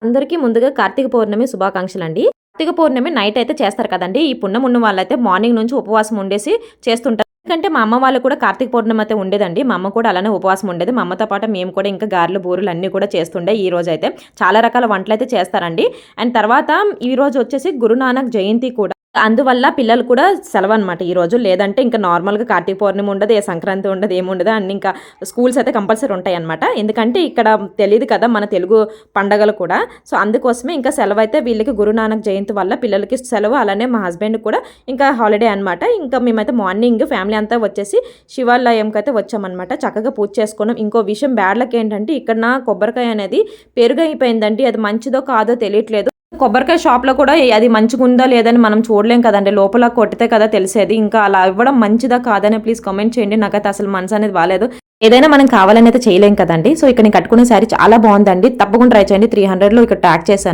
అందరికీ ముందుగా కార్తీక పౌర్ణమి శుభాకాంక్షలండి. కార్తీక పౌర్ణమి నైట్ అయితే చేస్తారు కదండీ! ఈ పున్నమి ఉన్న వాళ్ళైతే మార్నింగ్ నుంచి ఉపవాసం ఉండేసి చేస్తుంటారు. ఎందుకంటే మా అమ్మ వాళ్ళు కూడా కార్తీక పౌర్ణమి అయితే ఉండేదండి. మా అమ్మ కూడా అలానే ఉపవాసం ఉండేది. మా అమ్మతో పాటు మేము కూడా ఇంకా గారెలు, బూరెలు అన్నీ కూడా చేస్తుండే. ఈ రోజైతే చాలా రకాల వంటలైతే చేస్తారండి. అండ్ తర్వాత ఈ రోజు వచ్చేసి గురునానక్ జయంతి కూడా. అందువల్ల పిల్లలు కూడా సెలవనమాట ఈరోజు. లేదంటే ఇంకా నార్మల్‌గా కార్తీక పౌర్ణమి ఉండదు, ఏ సంక్రాంతి ఉండదు, ఏముండదు. అండ్ ఇంకా స్కూల్స్ అయితే కంపల్సరీ ఉంటాయన్నమాట. ఎందుకంటే ఇక్కడ తెలీదు కదా మన తెలుగు పండగలు కూడా. సో, అందుకోసమే ఇంకా సెలవైతే వీళ్ళకి గురునానక్ జయంతి వల్ల పిల్లలకి సెలవు. అలానే మా హస్బెండ్‌కి కూడా ఇంకా హాలిడే అనమాట. ఇంకా మేమైతే మార్నింగ్ ఫ్యామిలీ అంతా వచ్చేసి శివాలయంకైతే వచ్చామన్నమాట. చక్కగా పూజ చేసుకున్నాం. ఇంకో విషయం బ్యాడ్ లక్ ఏంటంటే ఇక్కడ నా కొబ్బరికాయ అనేది పెరుగైపోయిందండి. అది మంచిదో కాదో తెలియట్లేదు. కొబ్బరికాయ షాప్‌లో కూడా అది మంచిగుందా లేదని మనం చూడలేం కదండీ. లోపల కొట్టితే కదా తెలిసేది. ఇంకా అలా ఇవ్వడం మంచిదా కాదని ప్లీజ్ కామెంట్ చేయండి. నాకైతే అసలు మనసు అనేది బాలేదు. ఏదైనా మనం కావాలని అయితే చేయలేం కదండీ. సో, ఇక్కడ నేను కట్టుకునే శారీ చాలా బాగుందండి. తప్పకుండా ట్రై చేయండి. 300లో ఇక్కడ ట్యాగ్ చేశాను.